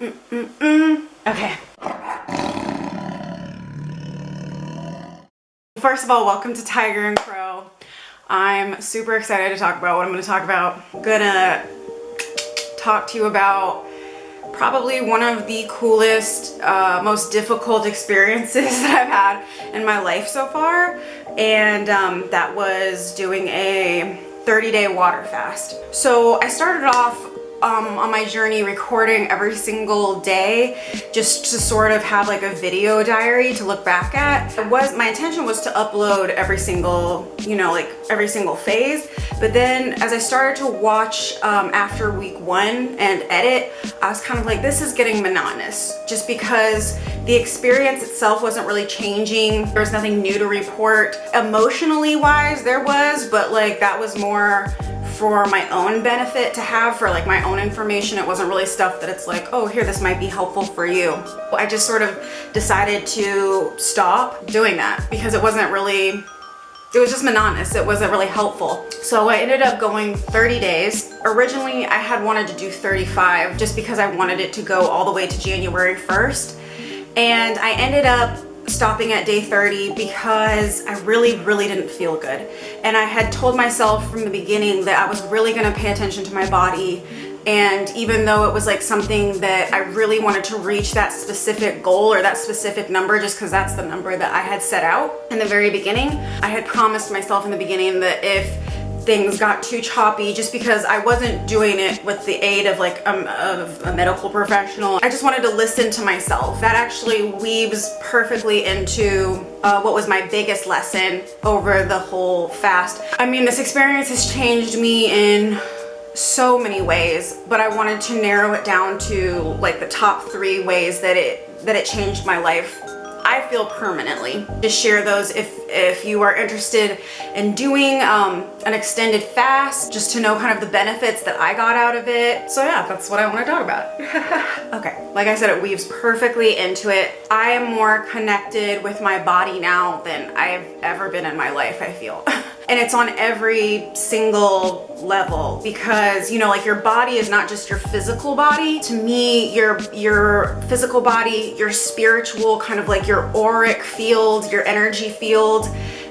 Okay. First of all, welcome to Tiger and Crow. I'm super excited to talk about what I'm going to talk about. I'm gonna talk to you about probably one of the coolest, most difficult experiences that I've had in my life so far, and that was doing a 30-day water fast. So I started off on my journey recording every single day just to sort of have like a video diary to look back at. My intention was to upload every single, like every single phase. But then as I started to watch after week 1 and edit, I was kind of like, this is getting monotonous just because the experience itself wasn't really changing. There was nothing new to report. Emotionally wise, there was, but like that was more for my own benefit to have, for like my own information. It wasn't really stuff that it's like, oh, here, this might be helpful for you. I just sort of decided to stop doing that because it was just monotonous. It wasn't really helpful. So I ended up going 30 days. Originally, I had wanted to do 35 just because I wanted it to go all the way to January 1st. And I ended up stopping at day 30 because I really didn't feel good. And I had told myself from the beginning that I was really gonna pay attention to my body. And even though it was like something that I really wanted to reach that specific goal or that specific number, just because that's the number that I had set out in the very beginning, I had promised myself in the beginning that if things got too choppy, just because I wasn't doing it with the aid of like a medical professional, I just wanted to listen to myself. That actually weaves perfectly into what was my biggest lesson over the whole fast. I mean, this experience has changed me in so many ways, but I wanted to narrow it down to like the top 3 ways that it changed my life, I feel, permanently. Just share those if you are interested in doing an extended fast, just to know kind of the benefits that I got out of it. So yeah, that's what I want to talk about. Okay, like I said, it weaves perfectly into it. I am more connected with my body now than I've ever been in my life, I feel. And it's on every single level because, like your body is not just your physical body. To me, your physical body, your spiritual, kind of like your auric field, your energy field,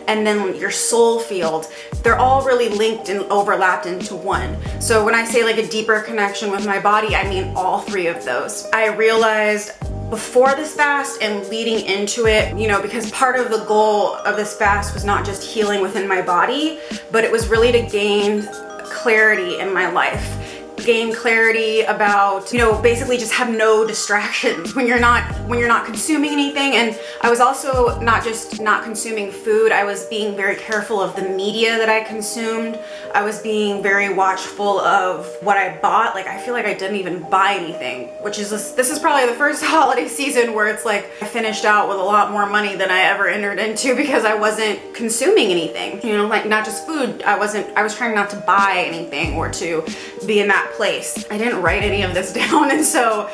and then your soul field, they're all really linked and overlapped into one. So when I say like a deeper connection with my body, I mean all 3 of those. I realized before this fast and leading into it, because part of the goal of this fast was not just healing within my body, but it was really to gain clarity in my life. Gain clarity about, basically just have no distractions when you're not consuming anything. And I was also not just not consuming food, I was being very careful of the media that I consumed. I was being very watchful of what I bought. Like, I feel like I didn't even buy anything, which is this is probably the first holiday season where it's like I finished out with a lot more money than I ever entered into because I wasn't consuming anything. Like not just food. I was trying not to buy anything or to be in that place. I didn't write any of this down, and so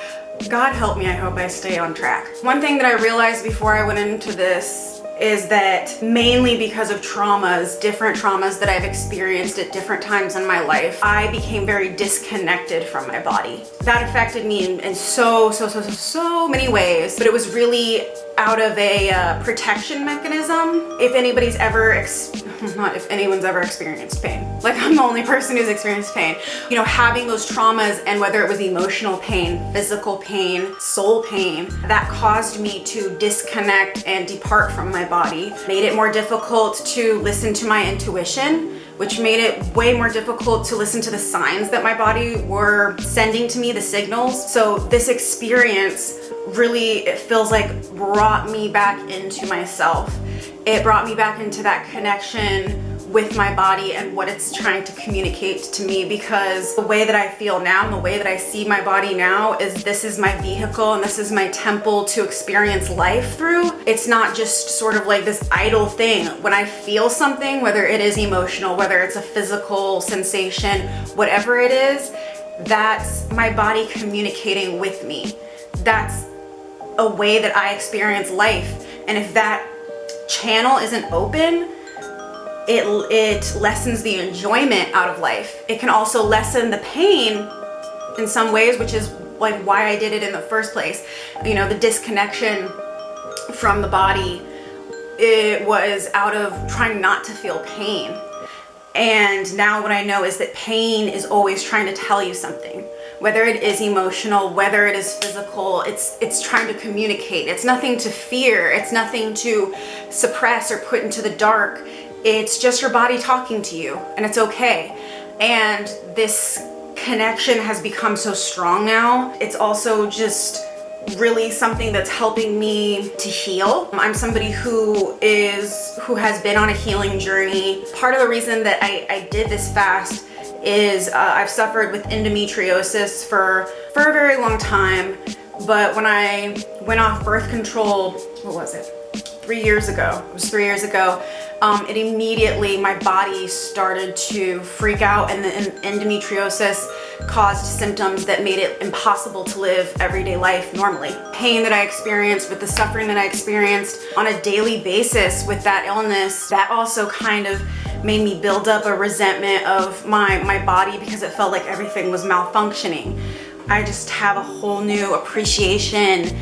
God help me, I hope I stay on track. One thing that I realized before I went into this is that mainly because of different traumas that I've experienced at different times in my life, I became very disconnected from my body. That affected me in so many ways, but it was really out of a protection mechanism. If anyone's ever experienced pain. Like, I'm the only person who's experienced pain. Having those traumas, and whether it was emotional pain, physical pain, soul pain, that caused me to disconnect and depart from my body. Made it more difficult to listen to my intuition, which made it way more difficult to listen to the signs that my body were sending to me, the signals. So this experience really, it feels like, brought me back into myself. It brought me back into that connection with my body and what it's trying to communicate to me, because the way that I feel now and the way that I see my body now is this is my vehicle and this is my temple to experience life through. It's not just sort of like this idle thing. When I feel something, whether it is emotional, whether it's a physical sensation, whatever it is, that's my body communicating with me. That's a way that I experience life. And if that channel isn't open, it lessens the enjoyment out of life. It can also lessen the pain in some ways, which is like why I did it in the first place. You know, the disconnection from the body, it was out of trying not to feel pain. And now what I know is that pain is always trying to tell you something. Whether it is emotional, whether it is physical, it's trying to communicate. It's nothing to fear. It's nothing to suppress or put into the dark. It's just your body talking to you, and it's okay. And this connection has become so strong now. It's also just really something that's helping me to heal. I'm somebody who has been on a healing journey. Part of the reason that I did this fast is I've suffered with endometriosis for a very long time. But when I went off birth control, what was it? 3 years ago. It was 3 years ago. It immediately, my body started to freak out, and the endometriosis caused symptoms that made it impossible to live everyday life normally. Pain that I experienced, with the suffering that I experienced on a daily basis with that illness, that also kind of made me build up a resentment of my body, because it felt like everything was malfunctioning. I just have a whole new appreciation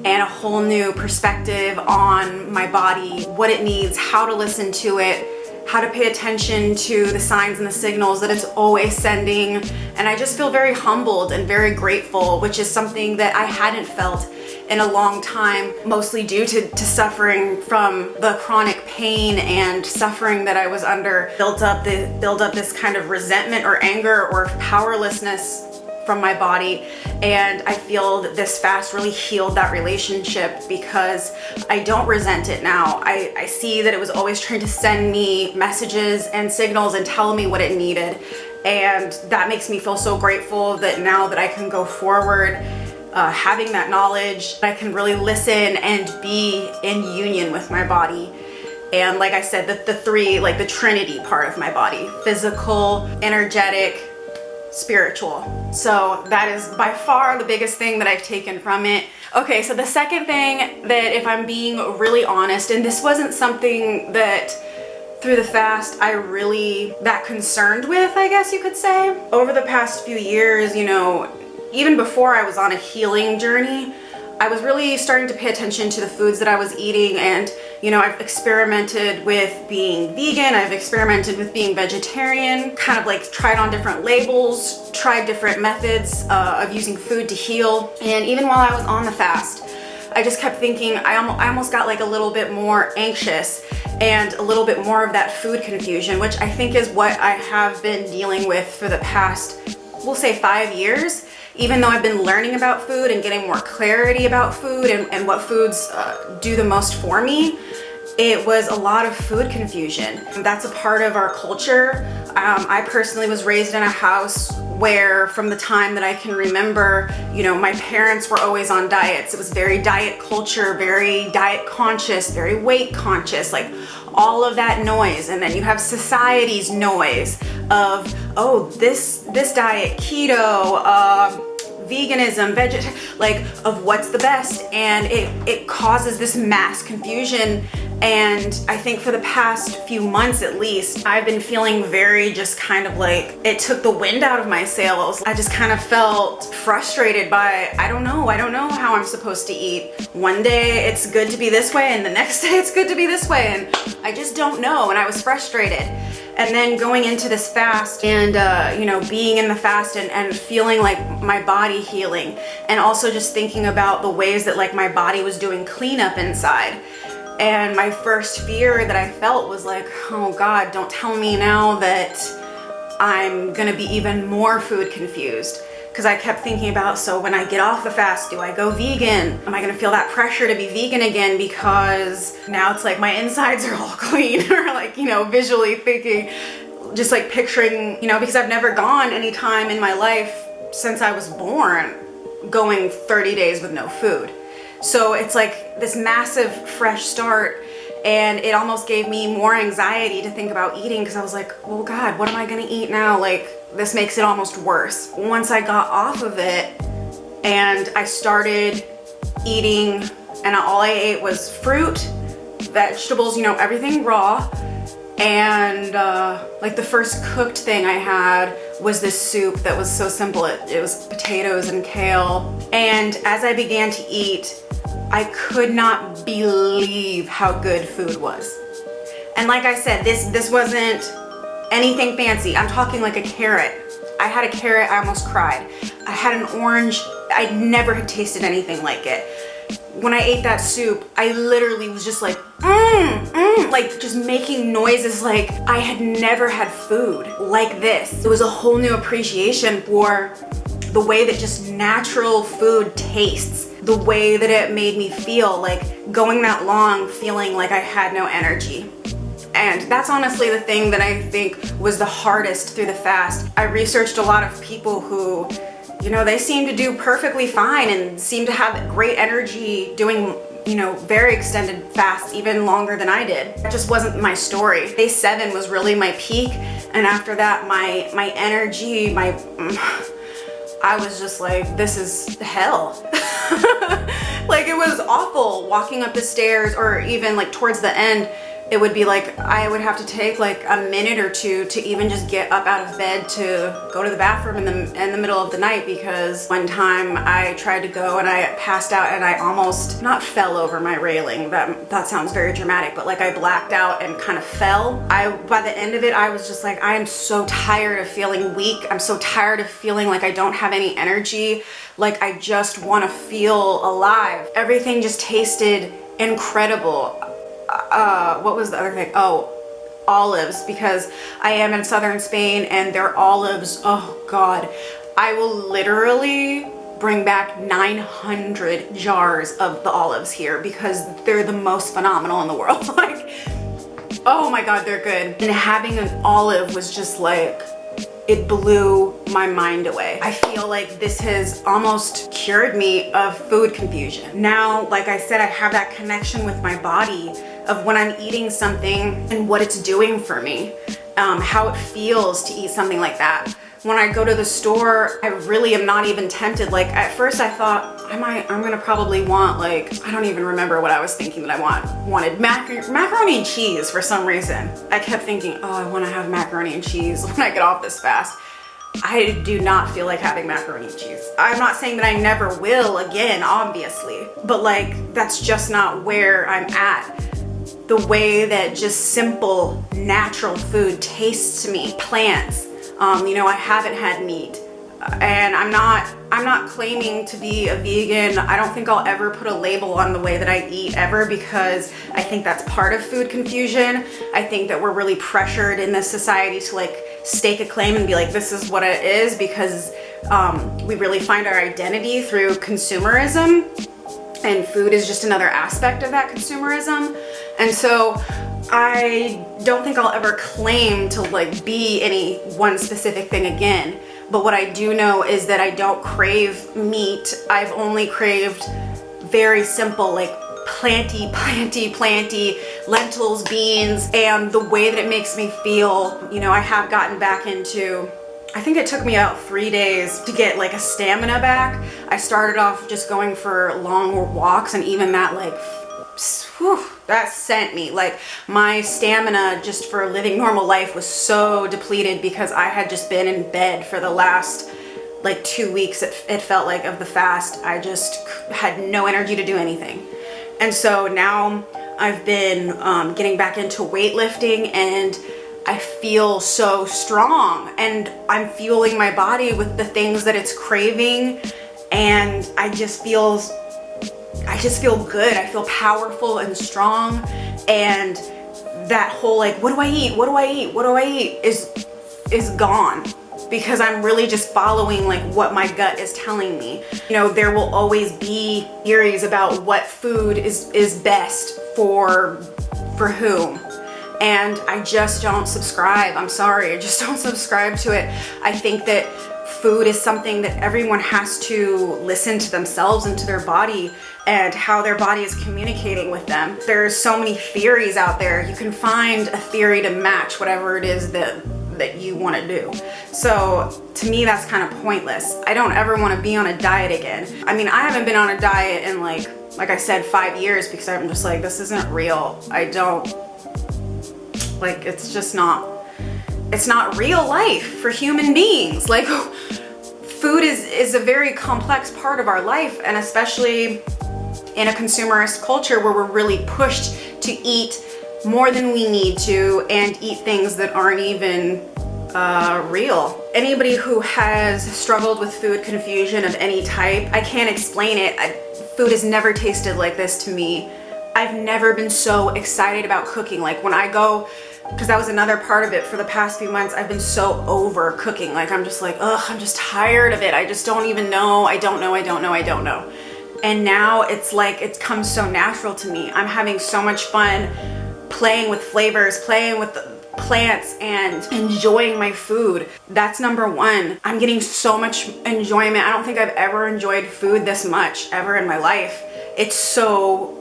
and a whole new perspective on my body, what it needs, how to listen to it, how to pay attention to the signs and the signals that it's always sending. And I just feel very humbled and very grateful, which is something that I hadn't felt in a long time, mostly due to suffering from the chronic pain and suffering that I was under. Built up this kind of resentment or anger or powerlessness from my body, and I feel that this fast really healed that relationship, because I don't resent it now. I see that it was always trying to send me messages and signals and tell me what it needed, and that makes me feel so grateful that now that I can go forward having that knowledge, I can really listen and be in union with my body. And like I said, the three, like the Trinity part of my body: physical, energetic, spiritual. So that is by far the biggest thing that I've taken from it. Okay, so the second thing that, if I'm being really honest, and this wasn't something that through the fast I really that concerned with, I guess you could say. Over the past few years, you know, even before I was on a healing journey, I was really starting to pay attention to the foods that I was eating, and you know, I've experimented with being vegan, I've experimented with being vegetarian, kind of like tried on different labels, tried different methods of using food to heal. And even while I was on the fast, I just kept thinking, I almost got like a little bit more anxious and a little bit more of that food confusion, which I think is what I have been dealing with for the past, we'll say 5 years. Even though I've been learning about food and getting more clarity about food and what foods do the most for me, it was a lot of food confusion. That's a part of our culture. I personally was raised in a house where, from the time that I can remember, you know, my parents were always on diets. It was very diet culture, very diet conscious, very weight conscious, like all of that noise. And then you have society's noise of, oh, this diet, keto, veganism, like of what's the best, and it causes this mass confusion. And I think for the past few months at least, I've been feeling very just kind of like it took the wind out of my sails. I just kind of felt frustrated by, I don't know how I'm supposed to eat. One day it's good to be this way, and the next day it's good to be this way, and I just don't know, and I was frustrated. And then going into this fast and, you know, being in the fast and feeling like my body healing, and also just thinking about the ways that like my body was doing cleanup inside. And my first fear that I felt was like, oh God, don't tell me now that I'm gonna be even more food confused. Because I kept thinking about, so when I get off the fast, do I go vegan? Am I gonna feel that pressure to be vegan again, because now it's like my insides are all clean? Or like, you know, visually thinking, just like picturing, you know, because I've never gone any time in my life since I was born going 30 days with no food. So it's like this massive fresh start, and it almost gave me more anxiety to think about eating, because I was like, oh God, what am I gonna eat now? Like, this makes it almost worse. Once I got off of it and I started eating, and all I ate was fruit, vegetables, you know, everything raw. And like the first cooked thing I had was this soup that was so simple. It was potatoes and kale. And as I began to eat, I could not believe how good food was. And like I said, this wasn't anything fancy. I'm talking like a carrot. I had a carrot, I almost cried. I had an orange, I never had tasted anything like it. When I ate that soup, I literally was just like, like just making noises like I had never had food like this. It was a whole new appreciation for the way that just natural food tastes, the way that it made me feel, like going that long feeling like I had no energy. And that's honestly the thing that I think was the hardest through the fast. I researched a lot of people who, you know, they seem to do perfectly fine and seem to have great energy doing, you know, very extended fasts, even longer than I did. That just wasn't my story. Day 7 was really my peak. And after that, my energy, I was just like, this is hell. Like, it was awful walking up the stairs, or even like towards the end, it would be like I would have to take like a minute or two to even just get up out of bed to go to the bathroom in the middle of the night, because one time I tried to go and I passed out and I almost not fell over my railing. That sounds very dramatic, but like I blacked out and kind of fell. By the end of it, I was just like, I am so tired of feeling weak. I'm so tired of feeling like I don't have any energy. Like I just want to feel alive. Everything just tasted incredible. What was the other thing? Oh, olives, because I am in southern Spain and their olives, oh God, I will literally bring back 900 jars of the olives here because they're the most phenomenal in the world. Like, oh my God, they're good. And having an olive was just like, it blew my mind away. I feel like this has almost cured me of food confusion. Now, like I said, I have that connection with my body of when I'm eating something and what it's doing for me, how it feels to eat something like that. When I go to the store, I really am not even tempted. Like at first I thought, I'm gonna probably want, like, I don't even remember what I was thinking that I wanted macaroni and cheese for some reason. I kept thinking, oh, I wanna have macaroni and cheese when I get off this fast. I do not feel like having macaroni and cheese. I'm not saying that I never will again, obviously, but like, that's just not where I'm at. The way that just simple, natural food tastes to me, plants. You know, I haven't had meat, and I'm not claiming to be a vegan. I don't think I'll ever put a label on the way that I eat ever, because I think that's part of food confusion. I think that we're really pressured in this society to like stake a claim and be like, this is what it is, because we really find our identity through consumerism, and food is just another aspect of that consumerism. And so I don't think I'll ever claim to like be any one specific thing again. But what I do know is that I don't crave meat. I've only craved very simple, like planty, lentils, beans, and the way that it makes me feel. You know, I have gotten back into, I think it took me about 3 days to get like a stamina back. I started off just going for long walks, and even that, like, whew, that sent me, like, my stamina just for living normal life was so depleted because I had just been in bed for the last like 2 weeks, it felt like, of the fast. I just had no energy to do anything. And so now I've been getting back into weightlifting, and I feel so strong, and I'm fueling my body with the things that it's craving, and I just feel good. I feel powerful and strong, and that whole like, what do I eat is gone, because I'm really just following like what my gut is telling me. You know, there will always be theories about what food is best for whom, and I just don't subscribe. I'm sorry, I just don't subscribe to it. I think that food is something that everyone has to listen to themselves and to their body and how their body is communicating with them. There's so many theories out there. You can find a theory to match whatever it is that you want to do. So to me, that's kind of pointless. I don't ever want to be on a diet again. I mean, I haven't been on a diet in like I said, 5 years, because I'm just like, this isn't real. I don't, like, it's just not it's not real life for human beings. Like, food is a very complex part of our life, and especially in a consumerist culture where we're really pushed to eat more than we need to and eat things that aren't even real. Anybody who has struggled with food confusion of any type, I can't explain it. Food has never tasted like this to me. I've never been so excited about cooking. Like when I go, because that was another part of it for the past few months, I've been so over cooking. Like I'm just like, ugh, I'm just tired of it. I just don't even know. I don't know. And now it's like, it comes so natural to me. I'm having so much fun playing with flavors, playing with the plants, and enjoying my food. That's number one. I'm getting so much enjoyment. I don't think I've ever enjoyed food this much ever in my life. It's so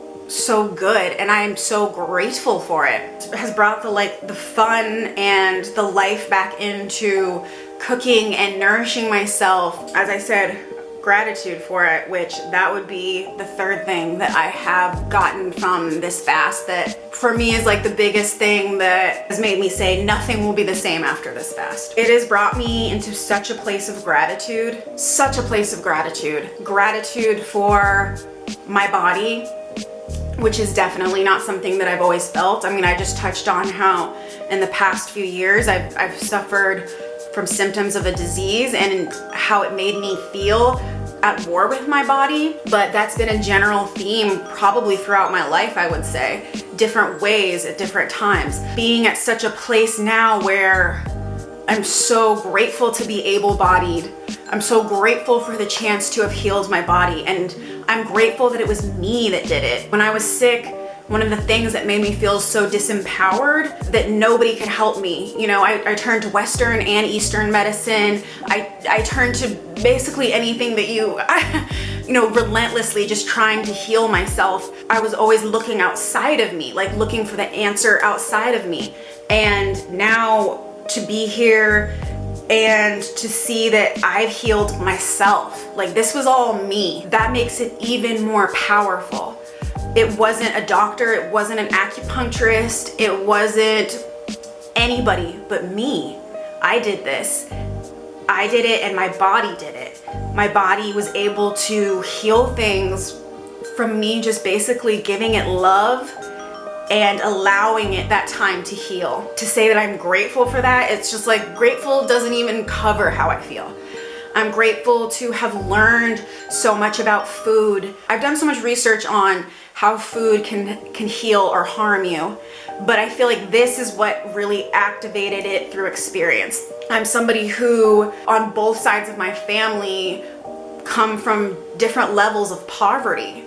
good, and I'm so grateful for it. It has brought the fun and the life back into cooking and nourishing myself. As I said, gratitude for it, which that would be the third thing that I have gotten from this fast that for me is like the biggest thing that has made me say nothing will be the same after this fast. It has brought me into such a place of gratitude, gratitude for my body, which is definitely not something that I've always felt. I mean, I just touched on how in the past few years I've suffered from symptoms of a disease and how it made me feel at war with my body. But that's been a general theme probably throughout my life, I would say, different ways at different times. Being at such a place now where I'm so grateful to be able-bodied. I'm so grateful for the chance to have healed my body, and I'm grateful that it was me that did it. When I was sick, one of the things that made me feel so disempowered that nobody could help me. You know, I turned to Western and Eastern medicine. I turned to basically anything that relentlessly just trying to heal myself. I was always looking outside of me, like looking for the answer outside of me. And now to be here and to see that I've healed myself, like this was all me, that makes it even more powerful. It wasn't a doctor, it wasn't an acupuncturist, it wasn't anybody but me. I did this. I did it and my body did it. My body was able to heal things from me just basically giving it love and allowing it that time to heal. To say that I'm grateful for that, it's just like grateful doesn't even cover how I feel. I'm grateful to have learned so much about food. I've done so much research on how food can heal or harm you, but I feel like this is what really activated it through experience. I'm somebody who, on both sides of my family, come from different levels of poverty.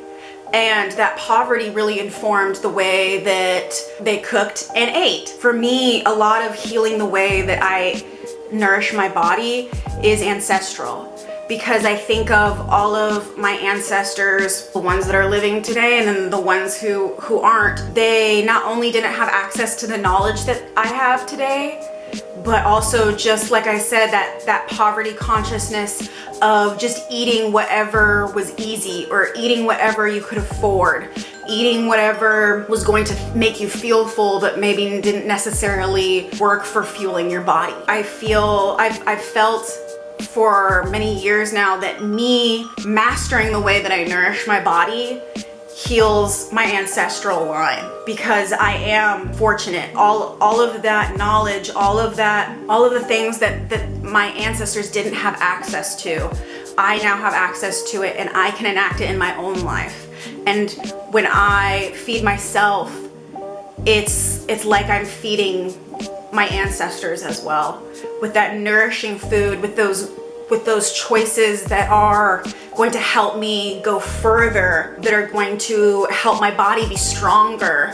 And that poverty really informed the way that they cooked and ate. For me, a lot of healing the way that I nourish my body is ancestral, because I think of all of my ancestors, the ones that are living today and then the ones who aren't. They not only didn't have access to the knowledge that I have today, but also, just like I said, that poverty consciousness of just eating whatever was easy or eating whatever you could afford, eating whatever was going to make you feel full but maybe didn't necessarily work for fueling your body. I've felt for many years now that me mastering the way that I nourish my body heals my ancestral line, because I am fortunate. All of that knowledge, all of the things that my ancestors didn't have access to, I now have access to it, and I can enact it in my own life. And when I feed myself, it's like I'm feeding my ancestors as well, with that nourishing food, with those choices that are going to help me go further, that are going to help my body be stronger,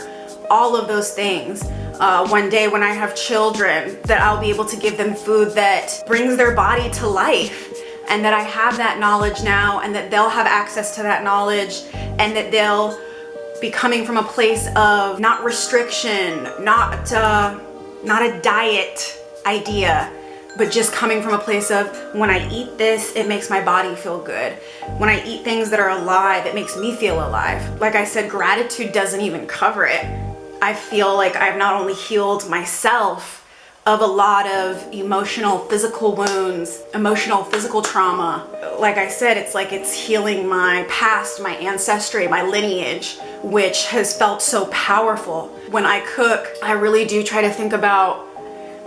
all of those things. One day when I have children, that I'll be able to give them food that brings their body to life, and that I have that knowledge now, and that they'll have access to that knowledge, and that they'll be coming from a place of not restriction, not a diet idea, but just coming from a place of, when I eat this, it makes my body feel good. When I eat things that are alive, it makes me feel alive. Like I said, gratitude doesn't even cover it. I feel like I've not only healed myself, of a lot of emotional, physical wounds, emotional, physical trauma. Like I said, it's like it's healing my past, my ancestry, my lineage, which has felt so powerful. When I cook, I really do try to think about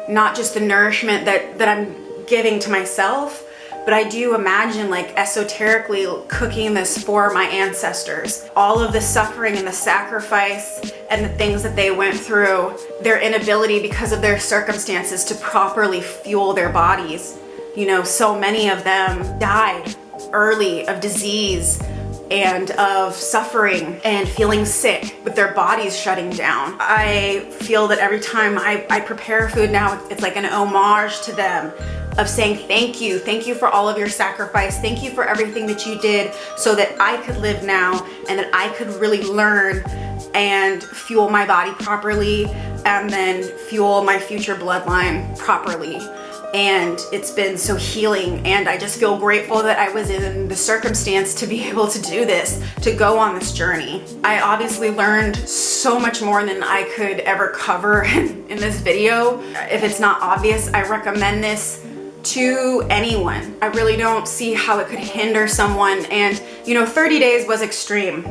not just the nourishment that I'm giving to myself, but I do imagine like esoterically cooking this for my ancestors. All of the suffering and the sacrifice and the things that they went through, their inability because of their circumstances to properly fuel their bodies. You know, so many of them died early of disease and of suffering and feeling sick with their bodies shutting down. I feel that every time I prepare food now, it's like an homage to them, of saying thank you for all of your sacrifice, thank you for everything that you did so that I could live now and that I could really learn and fuel my body properly and then fuel my future bloodline properly. And it's been so healing, and I just feel grateful that I was in the circumstance to be able to do this, to go on this journey. I obviously learned so much more than I could ever cover in this video. If it's not obvious, I recommend this to anyone. I really don't see how it could hinder someone. And you know, 30 days was extreme.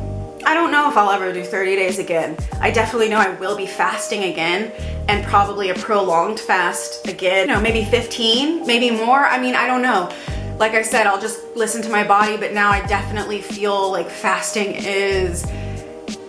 I don't know if I'll ever do 30 days again. I definitely know I will be fasting again, and probably a prolonged fast again. You know, maybe 15, maybe more. I mean, I don't know. Like I said, I'll just listen to my body, but now I definitely feel like fasting is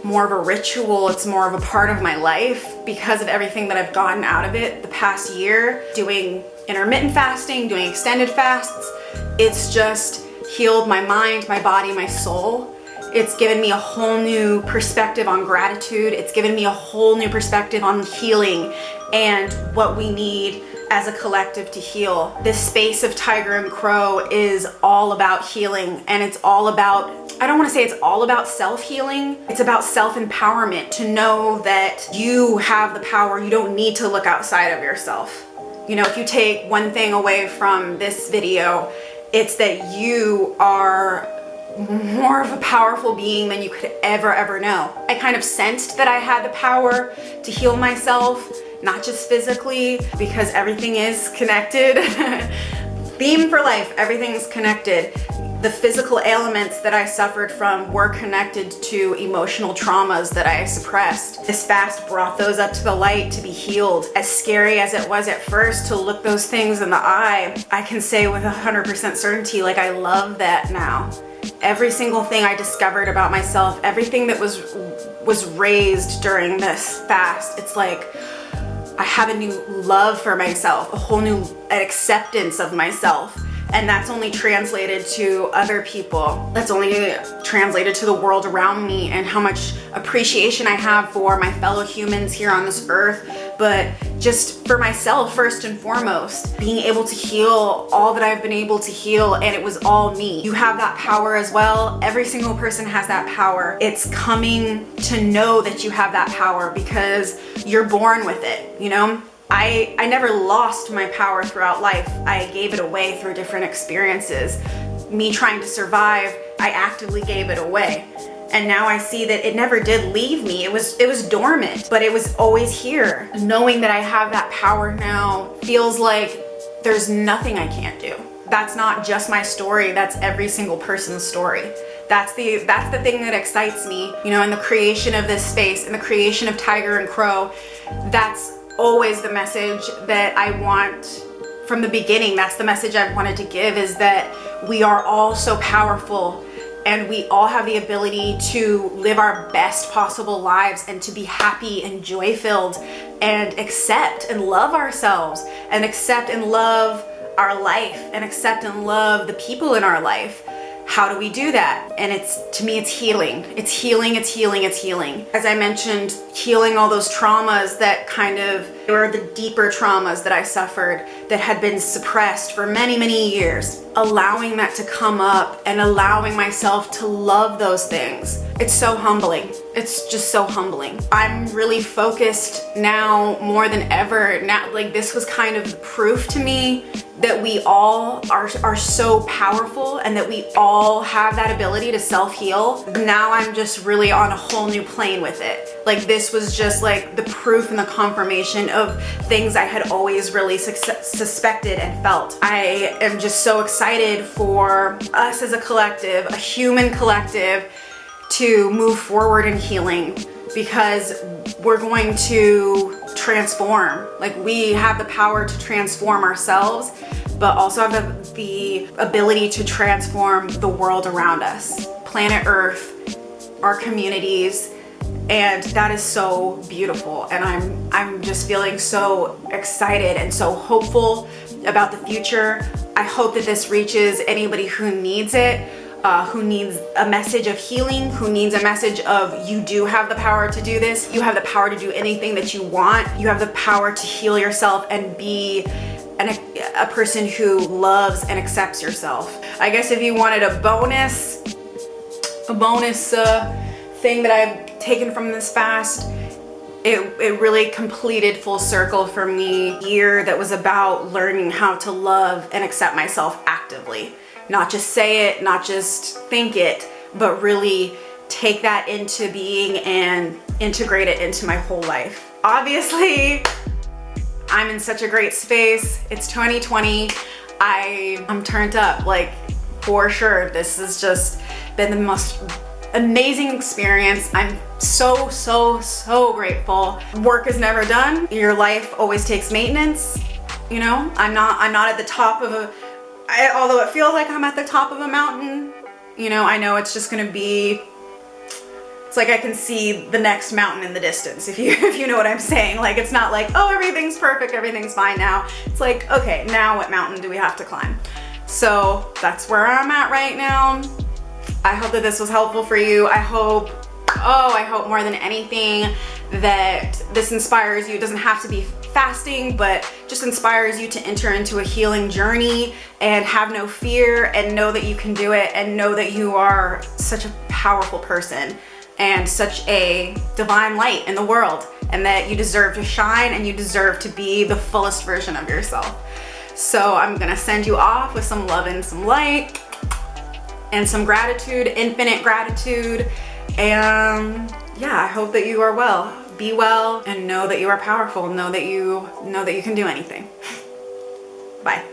more of a ritual. It's more of a part of my life because of everything that I've gotten out of it the past year, doing intermittent fasting, doing extended fasts. It's just healed my mind, my body, my soul. It's given me a whole new perspective on gratitude. It's given me a whole new perspective on healing and what we need as a collective to heal. This space of Tiger and Crow is all about healing, and it's all about, I don't want to say it's all about self-healing. It's about self-empowerment, to know that you have the power. You don't need to look outside of yourself. You know, if you take one thing away from this video, it's that you are more of a powerful being than you could ever know. I kind of sensed that I had the power to heal myself, not just physically, because everything is connected. Theme for life, everything's connected. The physical ailments that I suffered from were connected to emotional traumas that I suppressed. This fast brought those up to the light to be healed. As scary as it was at first to look those things in the eye, I can say with 100% certainty, like, I love that now. Every single thing I discovered about myself, everything that was raised during this fast, it's like I have a new love for myself, a whole new acceptance of myself. And that's only translated to other people. That's only translated to the world around me, and how much appreciation I have for my fellow humans here on this earth, but just for myself first and foremost. Being able to heal all that I've been able to heal, and it was all me. You have that power as well. Every single person has that power. It's coming to know that you have that power because you're born with it, you know? I never lost my power throughout life. I gave it away through different experiences. Me trying to survive, I actively gave it away. And now I see that it never did leave me. It was dormant, but it was always here. Knowing that I have that power now feels like there's nothing I can't do. That's not just my story, that's every single person's story. That's the thing that excites me, you know, in the creation of this space, in the creation of Tiger and Crow. That's always the message that I want from the beginning. That's the message I've wanted to give, is that we are all so powerful, and we all have the ability to live our best possible lives and to be happy and joy-filled and accept and love ourselves and accept and love our life and accept and love the people in our life. How do we do that? And to me, it's healing. It's healing, it's healing, it's healing. As I mentioned, healing all those traumas that were the deeper traumas that I suffered that had been suppressed for many years. Allowing that to come up and allowing myself to love those things. It's so humbling. it's just so humbling. I'm really focused now more than ever. Now, like, this was kind of the proof to me that we all are so powerful and that we all have that ability to self-heal. Now I'm just really on a whole new plane with it. Like, this was just like the proof and the confirmation of things I had always really suspected and felt. I am just so excited for us as a collective, a human collective, to move forward in healing, because we're going to transform. Like, we have the power to transform ourselves, but also have the ability to transform the world around us, planet Earth, our communities, and that is so beautiful. And I'm just feeling so excited and so hopeful about the future. I hope that this reaches anybody who needs it. Who needs a message of healing, who needs a message of, you do have the power to do this, you have the power to do anything that you want, you have the power to heal yourself and be a person who loves and accepts yourself. I guess if you wanted a bonus thing that I've taken from this fast, it really completed full circle for me. A year that was about learning how to love and accept myself actively. Not just say it, not just think it, but really take that into being and integrate it into my whole life. Obviously, I'm in such a great space. It's 2020. I'm turned up, like, for sure. This has just been the most amazing experience. I'm so, so, so grateful. Work is never done. Your life always takes maintenance. You know, I'm not at the top of although it feels like I'm at the top of a mountain, you know, I know it's just gonna be, it's like I can see the next mountain in the distance, if you know what I'm saying. Like, it's not like, oh, everything's perfect, everything's fine now. It's like, okay, now what mountain do we have to climb? So that's where I'm at right now. I hope that this was helpful for you. I hope more than anything that this inspires you. It doesn't have to be fasting, but just inspires you to enter into a healing journey and have no fear, and know that you can do it, and know that you are such a powerful person and such a divine light in the world, and that you deserve to shine and you deserve to be the fullest version of yourself. So I'm gonna send you off with some love and some light and some gratitude, infinite gratitude. And yeah, I hope that you are well. Be well and know that you are powerful. Know that you can do anything. Bye.